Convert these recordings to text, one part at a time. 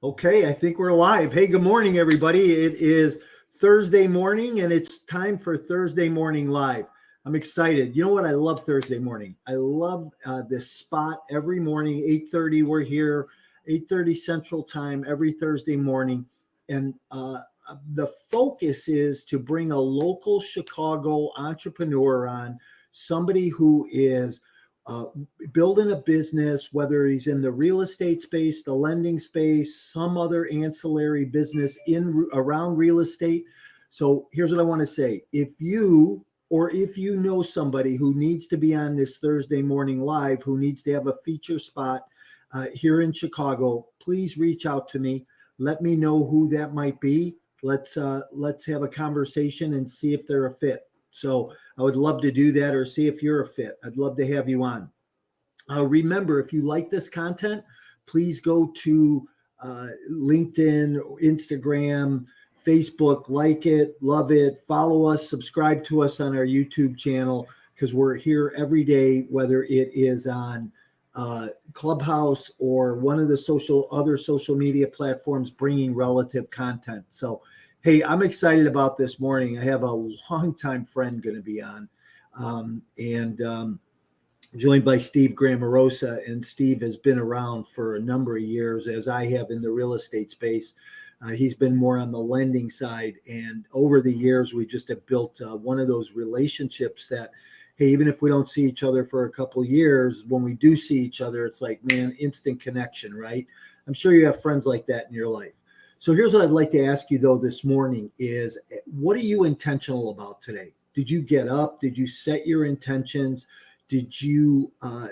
Okay, I think we're live. Hey, good morning, everybody. It is Thursday morning, and it's time for Thursday Morning Live. I'm excited. You know what? I love Thursday morning. I love this spot every morning, 8:30. We're here, 8:30 Central Time every Thursday morning, and the focus is to bring a local Chicago entrepreneur on, somebody who is uh, building a business, whether he's in the real estate space, the lending space, some other ancillary business in around real estate. So here's what I want to say. If you know somebody who needs to be on this Thursday morning live, who needs to have a feature spot here in Chicago, please reach out to me. Let me know who that might be. Let's have a conversation and see if they're a fit. So I would love to do that, or see if you're a fit. I'd love to have you on. Remember, if you like this content, please go to LinkedIn, Instagram, Facebook, like it, love it, follow us, subscribe to us on our YouTube channel, because we're here every day, whether it is on Clubhouse or one of the other social media platforms, bringing relative content. So, hey, I'm excited about this morning. I have a longtime friend going to be on, and joined by Steve Gramarossa. And Steve has been around for a number of years, as I have in the real estate space. He's been more on the lending side. And over the years, we just have built one of those relationships that, hey, even if we don't see each other for a couple of years, when we do see each other, it's like, man, instant connection, right? I'm sure you have friends like that in your life. So here's what I'd like to ask you, though, this morning is, what are you intentional about today? Did you get up? Did you set your intentions? Did you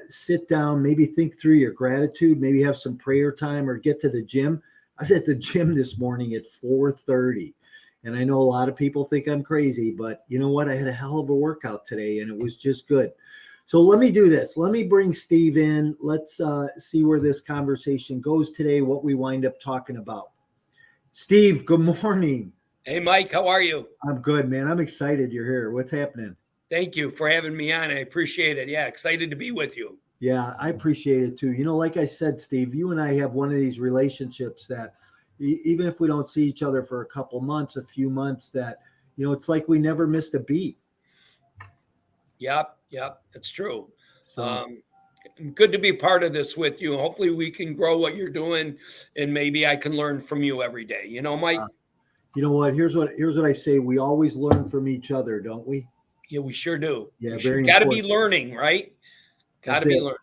sit down, maybe think through your gratitude, maybe have some prayer time, or get to the gym? I was at the gym this morning at 4:30, and I know a lot of people think I'm crazy, but you know what? I had a hell of a workout today, and it was just good. So let me do this. Let me bring Steve in. Let's see where this conversation goes today, what we wind up talking about. Steve, good morning. Hey, Mike, how are you? I'm good, man. I'm excited you're here. What's happening? Thank you for having me on. I appreciate it. Yeah, excited to be with you. Yeah, I appreciate it too. Like I said, Steve, you and I have one of these relationships that even if we don't see each other for a couple months, a few months, that, it's like we never missed a beat. Yep, it's true. So, Good to be part of this with you. Hopefully we can grow what you're doing, and maybe I can learn from you every day. Mike? You know what? Here's what I say. We always learn from each other, don't we? Yeah, we sure do. Yeah, Very very got to be important. learning, right? Got to That's be it. learning.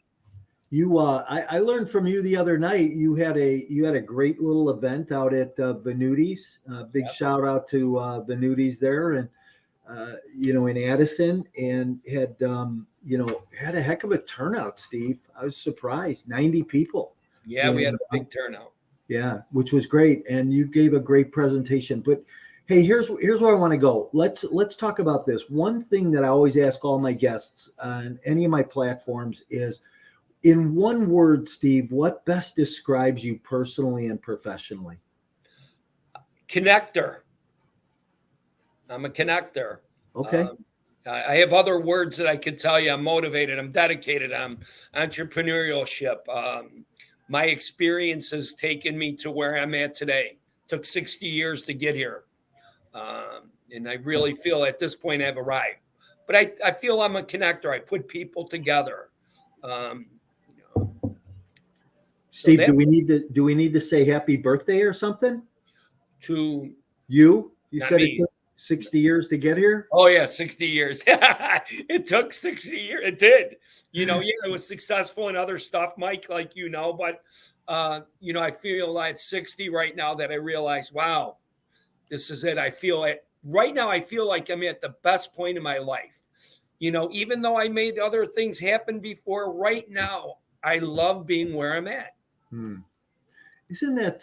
I learned from you the other night. You had a great little event out at Venuti's. Big shout out to Venuti's there, and in Addison, and had a heck of a turnout, Steve. I was surprised, 90 people. Yeah, we had a big turnout. Yeah, which was great, and you gave a great presentation. But hey, here's where I want to go. Let's talk about this. One thing that I always ask all my guests on any of my platforms is, in one word, Steve, what best describes you personally and professionally? Connector. I'm a connector. Okay. I have other words that I could tell you. I'm motivated. I'm dedicated. I'm entrepreneurship. My experience has taken me to where I'm at today. It took 60 years to get here. And I really feel at this point I've arrived. But I feel I'm a connector. I put people together. Steve, do we need to say happy birthday or something? To you? You said me. It took 60 years to get here? Oh, yeah, 60 years. It took 60 years. It did. It was successful in other stuff, Mike, like but, I feel at 60 right now that I realize, wow, this is it. I feel it. Right now, I feel like I'm at the best point in my life. Even though I made other things happen before, right now, I love being where I'm at. Isn't that,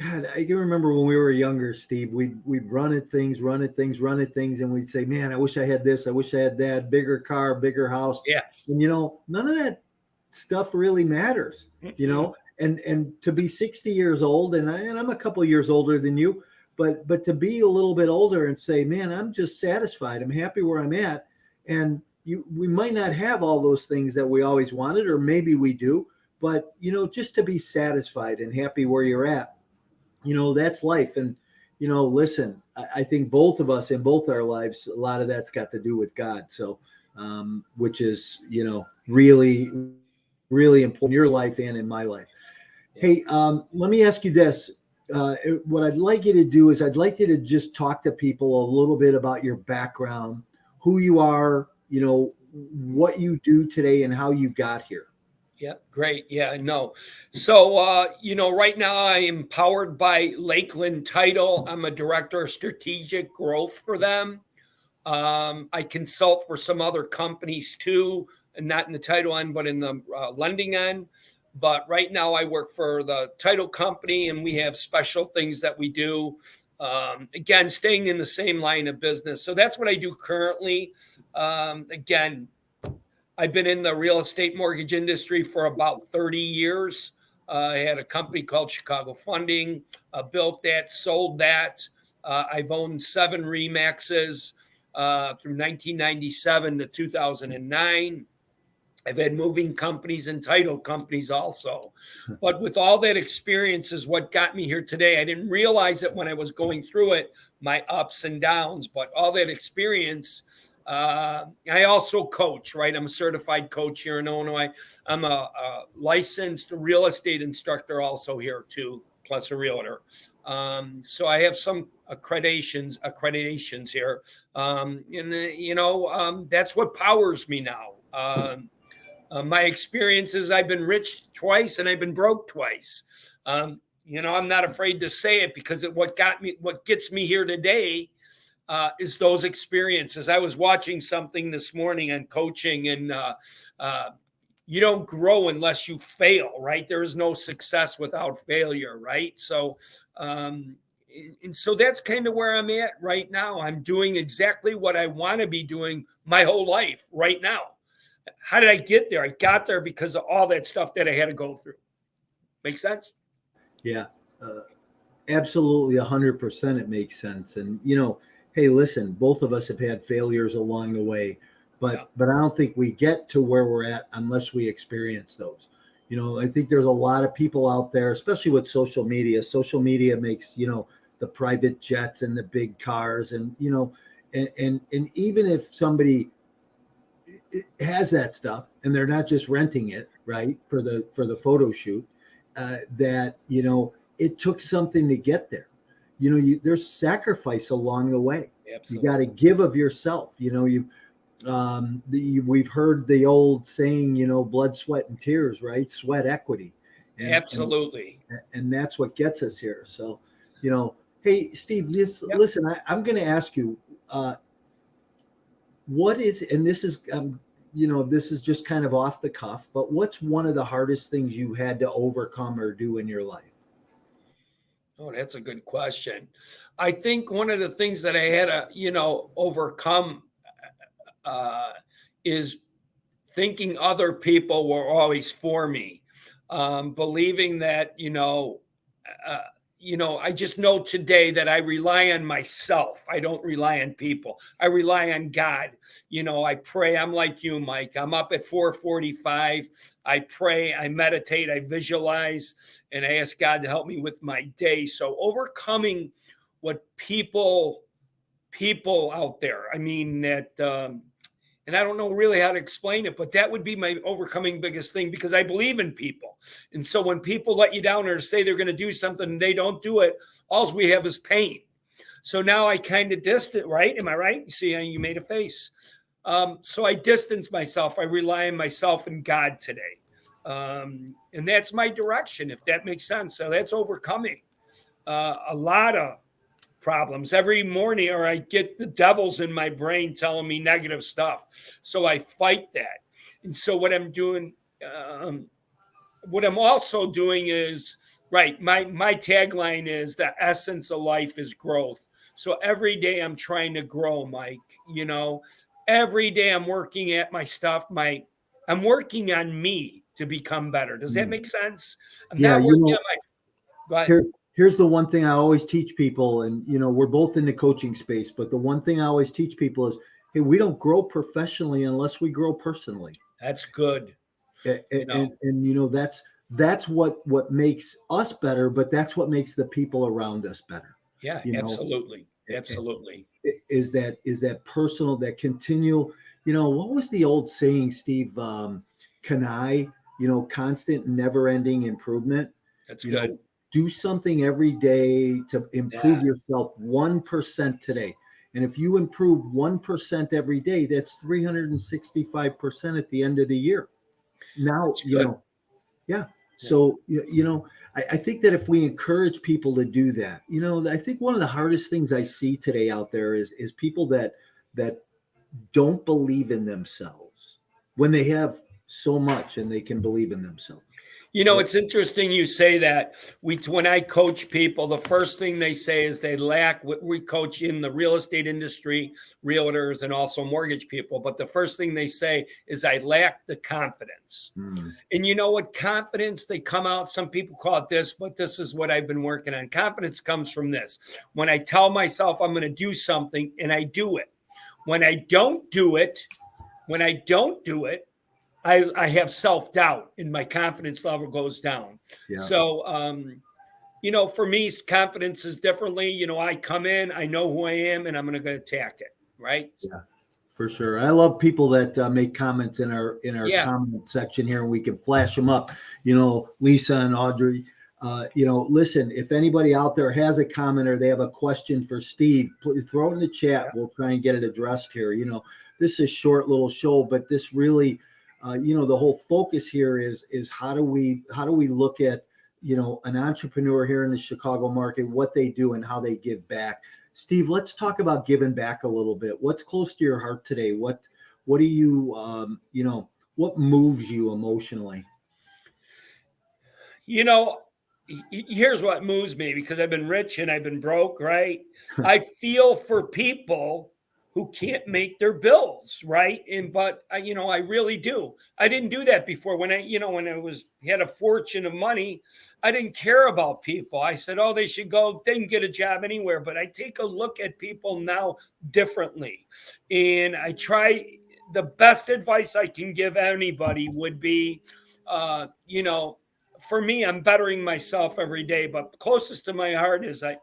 God, I can remember when we were younger, Steve, we'd run at things, and we'd say, man, I wish I had this. I wish I had that, bigger car, bigger house. Yeah. And, none of that stuff really matters, and to be 60 years old, and I'm a couple of years older than you, but to be a little bit older and say, man, I'm just satisfied. I'm happy where I'm at. And we might not have all those things that we always wanted, or maybe we do, but just to be satisfied and happy where you're at, that's life. And listen, I think both of us in both our lives, a lot of that's got to do with God. So which is really, really important in your life and in my life. Yeah. Hey, let me ask you this. What I'd like you to do is I'd like you to just talk to people a little bit about your background, who you are, what you do today, and how you got here. Yeah, great. Yeah, no. So, right now I am powered by Lakeland Title. I'm a director of strategic growth for them. I consult for some other companies too, and not in the title end, but in the lending end. But right now, I work for the title company, and we have special things that we do. Again, staying in the same line of business. So that's what I do currently. Again, I've been in the real estate mortgage industry for about 30 years. I had a company called Chicago Funding, built that, sold that. I've owned 7 Remaxes through 1997 to 2009. I've had moving companies and title companies also. But with all that experience is what got me here today. I didn't realize it when I was going through it, my ups and downs, but all that experience. I also coach, right? I'm a certified coach here in Illinois. I'm a licensed real estate instructor also here too, plus a realtor. So I have some accreditations here. That's what powers me now. My experiences, I've been rich twice and I've been broke twice. I'm not afraid to say it because what gets me here today is those experiences. I was watching something this morning on coaching, and you don't grow unless you fail, right? There is no success without failure, right? So, and so that's kind of where I'm at right now. I'm doing exactly what I want to be doing my whole life right now. How did I get there? I got there because of all that stuff that I had to go through. Make sense? Yeah, absolutely, 100%. It makes sense. And hey, listen, both of us have had failures along the way, but I don't think we get to where we're at unless we experience those. I think there's a lot of people out there, especially with social media. Social media makes the private jets and the big cars, and and even if somebody has that stuff and they're not just renting it, right, for the photo shoot, that it took something to get there. There's sacrifice along the way. Absolutely. You got to give of yourself. We've heard the old saying, blood, sweat, and tears, right? Sweat equity. Absolutely. And that's what gets us here. So, hey, Steve, listen, I'm going to ask you, what is, and this is, this is just kind of off the cuff, but what's one of the hardest things you had to overcome or do in your life? Oh, that's a good question. I think one of the things that I had to, overcome is thinking other people were always for me, believing that, I just know today that I rely on myself. I don't rely on people. I rely on God. I pray. I'm like you, Mike. I'm up at 4:45. I pray, I meditate, I visualize, and I ask God to help me with my day. So overcoming what people out there, I mean, that, and I don't know really how to explain it, but that would be my overcoming biggest thing because I believe in people. And so when people let you down or say they're going to do something and they don't do it, all we have is pain. So now I kind of distance, right? Am I right? You see, you made a face. So I distance myself. I rely on myself and God today. And that's my direction, if that makes sense. So that's overcoming a lot of problems every morning, or I get the devils in my brain telling me negative stuff. So I fight that. And so what I'm doing, what I'm also doing is, right, my tagline is the essence of life is growth. So every day I'm trying to grow, Mike. Every day I'm working at my stuff. I'm working on me to become better. Does that make sense? I'm not working on my. Go ahead. Here's the one thing I always teach people, and we're both in the coaching space, but the one thing I always teach people is, hey, we don't grow professionally unless we grow personally. That's good. you know. And that's what makes us better, but that's what makes the people around us better. Yeah, You know, absolutely. Absolutely. is that personal, that continual, what was the old saying, Steve? Kanai, constant, never ending improvement. That's You good. know, do something every day to improve Yeah, yourself 1% today. And if you improve 1% every day, that's 365% at the end of the year. Now, that's good. yeah. Yeah. So, I think that if we encourage people to do that, I think one of the hardest things I see today out there is people that don't believe in themselves when they have so much and they can believe in themselves. It's interesting you say that. When I coach people, the first thing they say is they lack what we coach in the real estate industry, realtors, and also mortgage people. But the first thing they say is I lack the confidence. Mm, And you know what? Confidence, they come out, some people call it this, but this is what I've been working on. Confidence comes from this. When I tell myself I'm going to do something and I do it. When I don't do it, when I don't do it, I have self-doubt and my confidence level goes down. yeah. So, for me, confidence is differently. I come in, I know who I am, and I'm going to go attack it. Right. Yeah. For sure. I love people that make comments in our Yeah. comment section here, and we can flash them up. Lisa and Audrey. Listen, if anybody out there has a comment or they have a question for Steve, please throw it in the chat. Yeah. We'll try and get it addressed here. This is a short little show, but this really, the whole focus here is how do we look at an entrepreneur here in the Chicago market, what they do and how they give back. Steve, let's talk about giving back a little bit. What's close to your heart today? What do you, what moves you emotionally? Here's what moves me, because I've been rich and I've been broke, right? I feel for people who can't make their bills, right? But I really do. I didn't do that before. When I had a fortune of money, I didn't care about people. I said, oh, they should go, they can get a job anywhere. But I take a look at people now differently. And I try, the best advice I can give anybody would be, for me, I'm bettering myself every day, but closest to my heart is I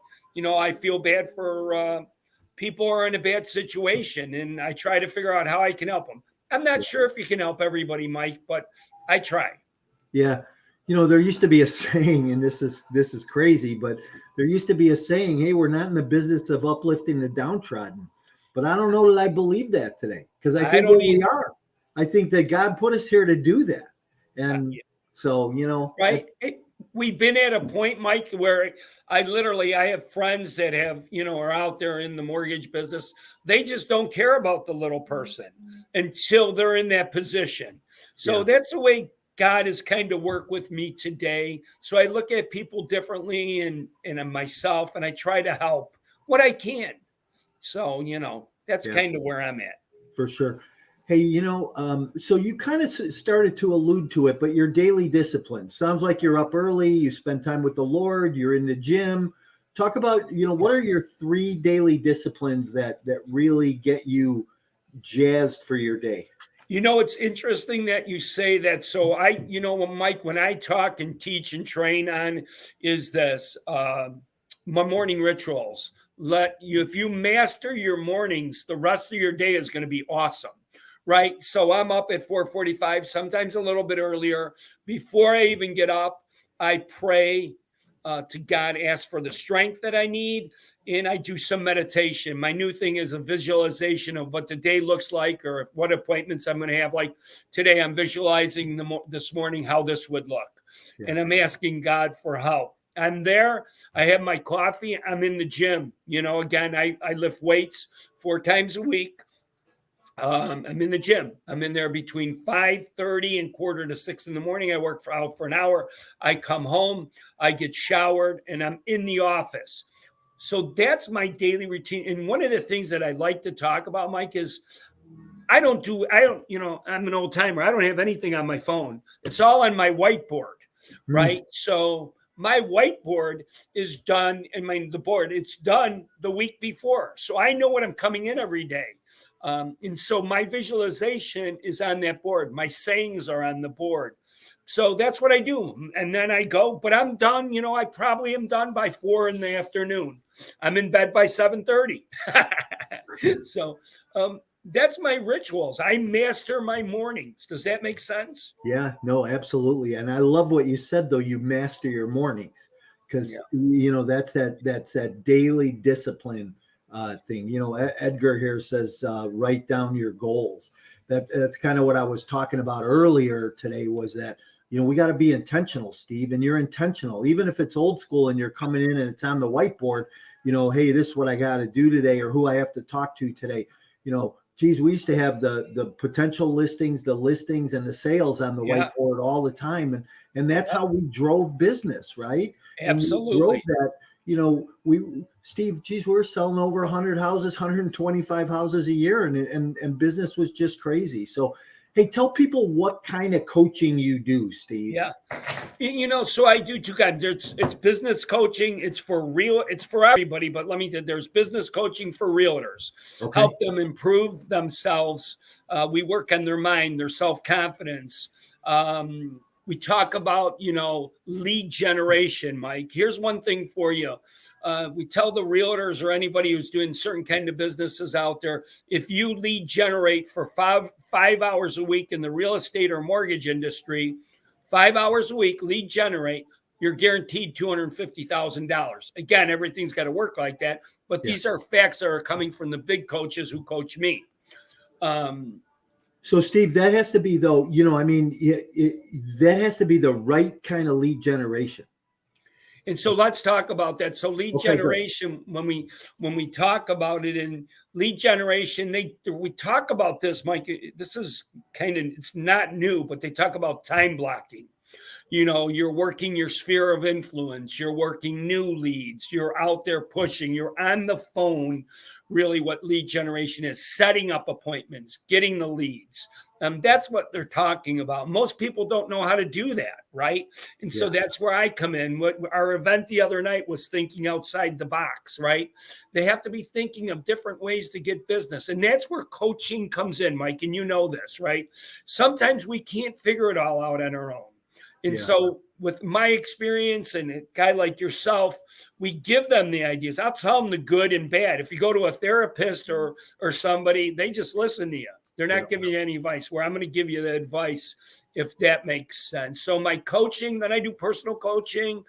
feel bad for people who are in a bad situation, and I try to figure out how I can help them. I'm not sure if you can help everybody, Mike, but I try. Yeah. There used to be a saying, and this is crazy, but there used to be a saying, hey, we're not in the business of uplifting the downtrodden. But I don't know that I believe that today, because I think don't that we are. I think that God put us here to do that. And so, right. We've been at a point, Mike, where I have friends that are out there in the mortgage business. They just don't care about the little person until they're in that position. So that's the way God has kind of worked with me today. So I look at people differently and myself, and I try to help what I can. So, that's kind of where I'm at. For sure. Hey, so you kind of started to allude to it, but your daily discipline sounds like you're up early, you spend time with the Lord, you're in the gym. Talk about, what are your 3 daily disciplines that really get you jazzed for your day? It's interesting that you say that. So Mike, when I talk and teach and train on is this, my morning rituals. If you master your mornings, the rest of your day is going to be awesome. Right. So I'm up at 4:45, sometimes a little bit earlier. Before I even get up, I pray to God, ask for the strength that I need, and I do some meditation. My new thing is a visualization of what the day looks like, or what appointments I'm going to have. Like today, I'm visualizing this morning how this would look, and I'm asking God for help. I'm there. I have my coffee. I'm in the gym. Again, I lift weights 4 times a week. I'm in the gym. I'm in there between 5:30 and 5:45 in the morning. I work out for an hour. I come home, I get showered, and I'm in the office. So that's my daily routine. And one of the things that I like to talk about, Mike, is I'm an old timer. I don't have anything on my phone. It's all on my whiteboard, right? So my whiteboard is done, and the board, it's done the week before. So I know what I'm coming in every day. And so my visualization is on that board. My sayings are on the board. So that's what I do. And then I go, but I'm done. I probably am done by 4 in the afternoon. I'm in bed by 7:30. So that's my rituals. I master my mornings. Does that make sense? Yeah, no, absolutely. And I love what you said, though. You master your mornings because, that's that daily discipline thing. Edgar here says, write down your goals. That's kind of what I was talking about earlier today was that, we got to be intentional, Steve, and you're intentional, even if it's old school and you're coming in and it's on the whiteboard, hey, this is what I got to do today or who I have to talk to today. Geez, we used to have the potential listings, the listings and the sales on the whiteboard all the time. And that's how we drove business, right? Absolutely. And we drove that, Steve, geez, we're selling over 100 houses, 125 houses a year and business was just crazy. So, hey, tell people what kind of coaching you do, Steve. Yeah. So I do two kinds. It's business coaching. It's for everybody, but there's business coaching for realtors. Okay. Help them improve themselves. We work on their mind, their self-confidence. We talk about, lead generation, Mike. Here's one thing for you. We tell the realtors or anybody who's doing certain kind of businesses out there, if you lead generate for five hours a week in the real estate or mortgage industry, 5 hours a week, lead generate, you're guaranteed $250,000. Again, everything's got to work like that. But these are facts that are coming from the big coaches who coach me. So, Steve, that has to be, though, that has to be the right kind of lead generation. And so let's talk about that. So lead generation, when we talk about it in lead generation, we talk about this, Mike. This is it's not new, but they talk about time blocking. You're working your sphere of influence. You're working new leads. You're out there pushing. You're on the phone. Really what lead generation is, setting up appointments, getting the leads. That's what they're talking about. Most people don't know how to do that, right? And so that's where I come in. What our event the other night was thinking outside the box, right? They have to be thinking of different ways to get business. And that's where coaching comes in, Mike, and you know this, right? Sometimes we can't figure it all out on our own. And so with my experience and a guy like yourself, we give them the ideas. I'll tell them the good and bad. If you go to a therapist or somebody, they just listen to you. They're not giving you any advice, where I'm going to give you the advice if that makes sense. So my coaching, then I do personal coaching.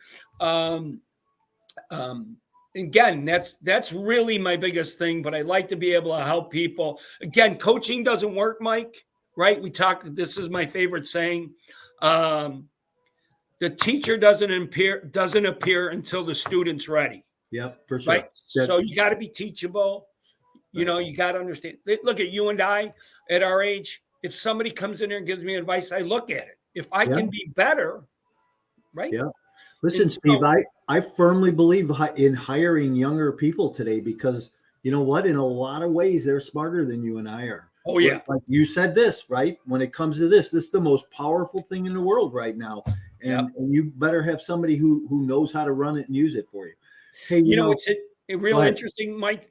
Again, that's really my biggest thing, but I like to be able to help people. Again, coaching doesn't work, Mike, right? This is my favorite saying. The teacher doesn't appear until the student's ready. Yep, for sure. Right? So you got to be teachable. You got to understand. Look at you and I at our age. If somebody comes in here and gives me advice, I look at it. If I can be better, right? Yeah. Listen, Steve, I firmly believe in hiring younger people today because you know what? In a lot of ways, they're smarter than you and I are. Oh, yeah. Like you said this, right? When it comes to this is the most powerful thing in the world right now. And you better have somebody who knows how to run it and use it for you. Hey, it's real interesting, Mike.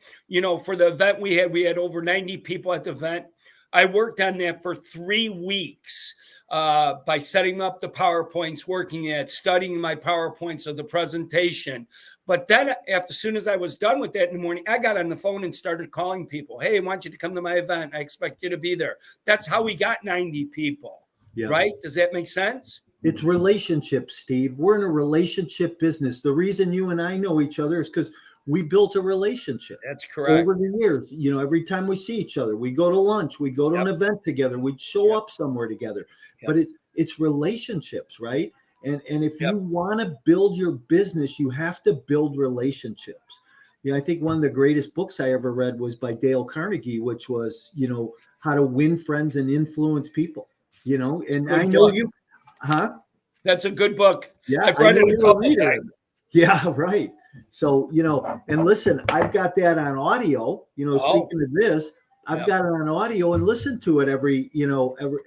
For the event we had over 90 people at the event. I worked on that for 3 weeks by setting up the PowerPoints, working at studying my PowerPoints of the presentation. But then as soon as I was done with that in the morning, I got on the phone and started calling people. Hey, I want you to come to my event. I expect you to be there. That's how we got 90 people, right? Does that make sense? It's relationships, Steve. We're in a relationship business. The reason you and I know each other is because we built a relationship. That's correct. Over the years, every time we see each other, we go to lunch, we go to an event together, we'd show up somewhere together. But it's relationships, right? And if you want to build your business, you have to build relationships. I think one of the greatest books I ever read was by Dale Carnegie, which was, how to win friends and influence people, and I know you, That's a good book. Yeah. I've read it a couple times. Yeah, right. So, and listen, I've got that on audio, speaking of this, I've got it on audio and listen to it every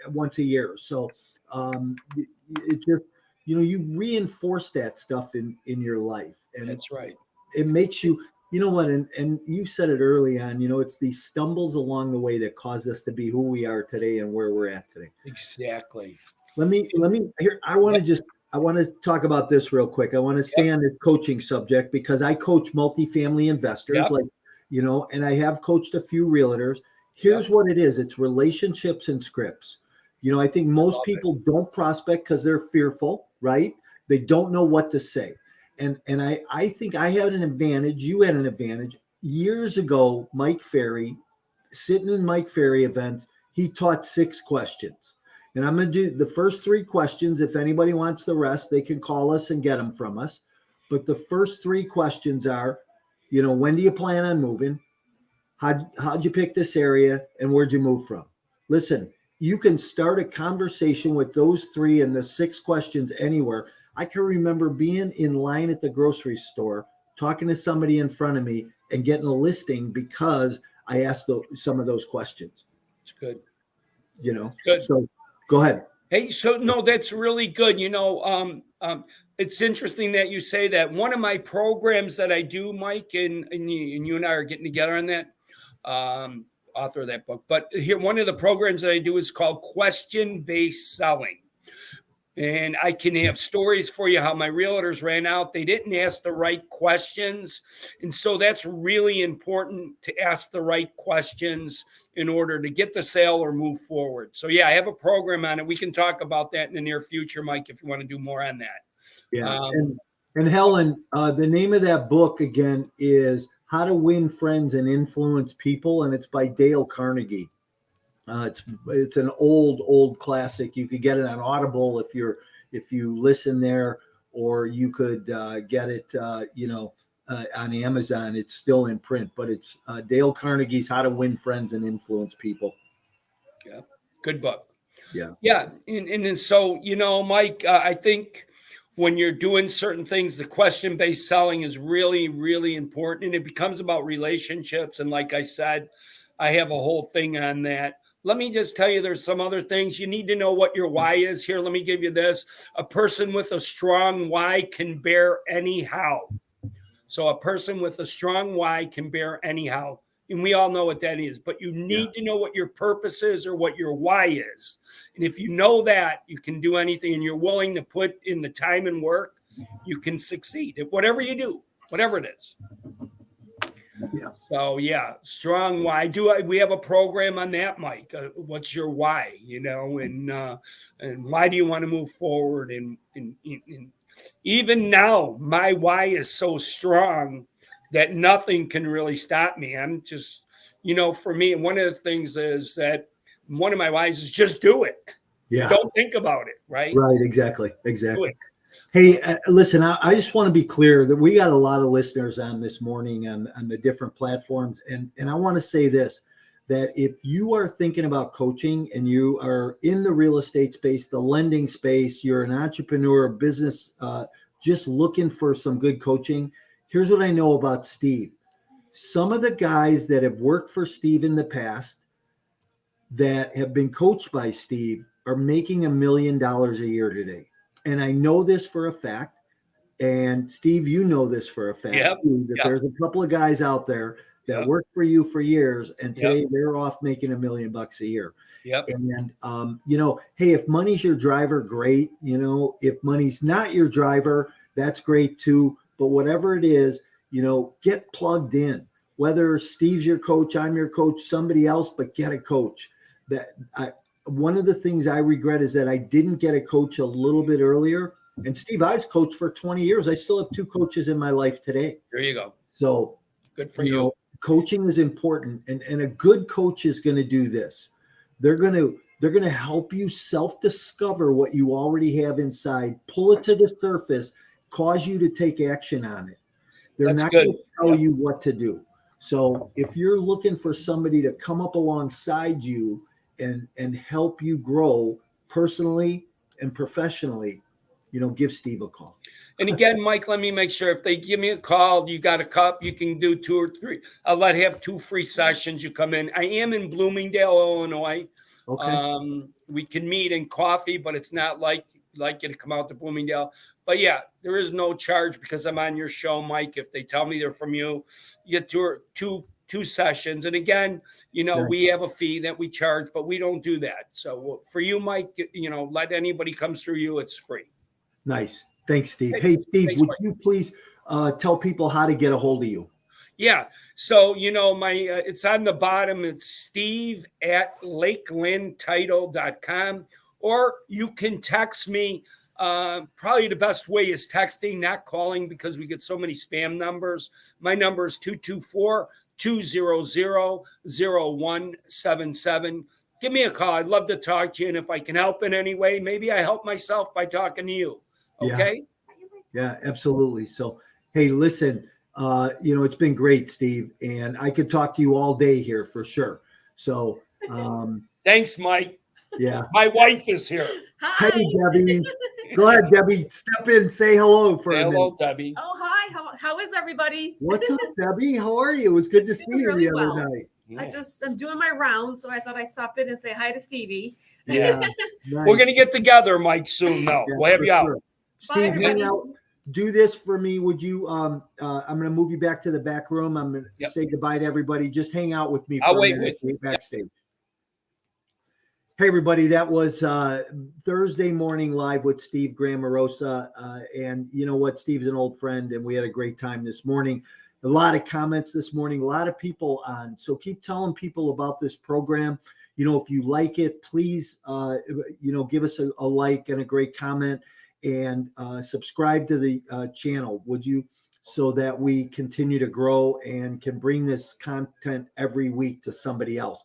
once a year. So, it just, you reinforce that stuff in your life. And that's right. It makes you, you know what, and you said it early on, it's these stumbles along the way that caused us to be who we are today and where we're at today. Exactly. Let me here. I want to talk about this real quick. I want to stay on the coaching subject because I coach multifamily investors, and I have coached a few realtors. Here's what it is. It's relationships and scripts. I think most people don't prospect because they're fearful, right? They don't know what to say. And I think I had an advantage. You had an advantage. Years ago, Mike Ferry, sitting in Mike Ferry events, he taught 6 questions. And I'm going to do the first 3 questions. If anybody wants the rest, they can call us and get them from us. But the first 3 questions are, when do you plan on moving? How'd you pick this area? And where'd you move from? Listen, you can start a conversation with those 3 and the 6 questions anywhere. I can remember being in line at the grocery store, talking to somebody in front of me and getting a listing because I asked some of those questions. It's good. Good. So go ahead. Hey, so no, that's really good. It's interesting that you say that. One of my programs that I do, Mike, and you and I are getting together on that, author of that book. But here, one of the programs that I do is called question-based selling. And I can have stories for you how my realtors ran out. They didn't ask the right questions. And so that's really important to ask the right questions in order to get the sale or move forward. So, yeah, I have a program on it. We can talk about that in the near future, Mike, if you want to do more on that. Yeah. And Helen, the name of that book, again, is How to Win Friends and Influence People. And it's by Dale Carnegie. It's an old classic. You could get it on Audible if you listen there, or you could get it on Amazon. It's still in print, but it's Dale Carnegie's How to Win Friends and Influence People. Yeah, good book. Yeah, and so Mike, I think when you're doing certain things, the question-based selling is really, really important, and it becomes about relationships. And like I said, I have a whole thing on that. Let me just tell you, there's some other things. You need to know what your why is. Here, let me give you this. A person with a strong why can bear anyhow. So a person with a strong why can bear anyhow. And we all know what that is. But you need to know what your purpose is or what your why is. And if you know that, you can do anything, and you're willing to put in the time and work, you can succeed at whatever you do, whatever it is. Yeah. So strong why. We have a program on that, Mike? What's your why? And why do you want to move forward? And even now, my why is so strong that nothing can really stop me. I'm just, for me, one of the things is that one of my whys is just do it. Yeah. Don't think about it. Right. Right. Exactly. Hey, listen, I just want to be clear that we got a lot of listeners on this morning on the different platforms. And I want to say this, that if you are thinking about coaching and you are in the real estate space, the lending space, you're an entrepreneur, business, just looking for some good coaching, here's what I know about Steve. Some of the guys that have worked for Steve in the past that have been coached by Steve are making $1 million a year today. And I know this for a fact. And Steve, you know this for a fact, that there's a couple of guys out there that worked for you for years, and today they're off making $1 million a year. Yep. And hey, if money's your driver, great. If money's not your driver, that's great too. But whatever it is, get plugged in. Whether Steve's your coach, I'm your coach, somebody else, but get a coach. One of the things I regret is that I didn't get a coach a little bit earlier. And Steve, I was coached for 20 years. I still have 2 coaches in my life today. There you go. So good for you. Coaching is important. And a good coach is going to do this. They're going to help you self-discover what you already have inside, pull it to the surface, cause you to take action on it. They're not going to tell you what to do. So if you're looking for somebody to come up alongside you and help you grow personally and professionally, give Steve a call. And again, Mike, let me make sure if they give me a call, you got a cup, you can do 2 or 3. I'll have 2 free sessions. You come in. I am in Bloomingdale, Illinois. Okay. We can meet in coffee, but it's not like you to come out to Bloomingdale. But yeah, there is no charge because I'm on your show, Mike. If they tell me they're from you, you get two sessions. And again, Nice. we have a fee that we charge, but we don't do that. So for you, Mike, let anybody comes through you, it's free. Nice. Thanks, Steve. Hey, Steve, Thanks, would Mike. you please tell people how to get a hold of you? Yeah. So, my it's on the bottom. It's Steve at lakelandtitle.com, or you can text me. Probably the best way is texting, not calling, because we get so many spam numbers. My number is 224-200-0177. Give me a call. I'd love to talk to you. And if I can help in any way, maybe I help myself by talking to you. Okay. Yeah, absolutely. So, hey, listen, it's been great, Steve, and I could talk to you all day here for sure. So, thanks, Mike. Yeah. My wife is here. Hi. Hey, Debbie. Go ahead, Debbie. Step in, say hello for a minute. Hello, Debbie. Oh, hi. How is everybody? What's up, Debbie? How are you? It was good to see you really the other well. night. Yeah. I'm doing my rounds, so I thought I'd stop in and say hi to Stevie. Yeah. Nice. We're going to get together, Mike, soon, though. We'll have you out. Sure. Steve, hang out. Do this for me. Would you? I'm going to move you back to the back room. I'm going to say goodbye to everybody. Just hang out with me for a minute backstage. Hey, everybody. That was Thursday morning live with Steve Gramarossa. And you know what? Steve's an old friend, and we had a great time this morning. A lot of comments this morning, a lot of people on. So keep telling people about this program. If you like it, please, give us a like and a great comment, and subscribe to the channel, would you? So that we continue to grow and can bring this content every week to somebody else.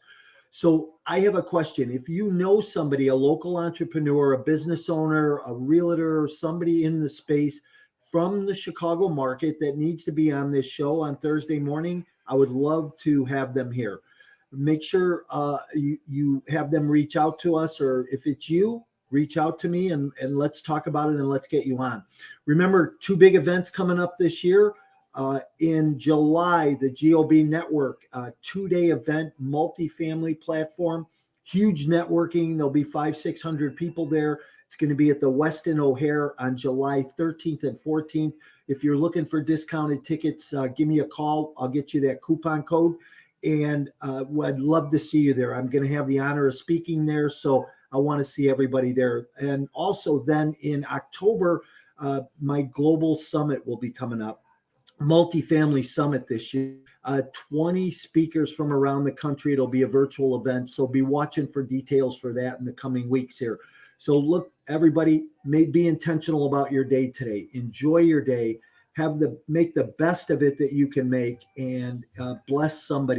So I have a question. If you know somebody, a local entrepreneur, a business owner, a realtor, somebody in the space from the Chicago market that needs to be on this show on Thursday morning, I would love to have them here. Make sure you have them reach out to us, or if it's you, reach out to me and let's talk about it and let's get you on. Remember, 2 big events coming up this year. In July, the GOB Network, 2-day event, multifamily platform, huge networking. There'll be 500-600 people there. It's going to be at the Westin O'Hare on July 13th and 14th. If you're looking for discounted tickets, give me a call. I'll get you that coupon code. And I'd love to see you there. I'm going to have the honor of speaking there, so I want to see everybody there. And also then in October, my global summit will be coming up, multifamily summit this year. 20 speakers from around the country. It'll be a virtual event, so be watching for details for that in the coming weeks here. So look, everybody, be intentional about your day today. Enjoy your day. Make the best of it that you can make, and bless somebody.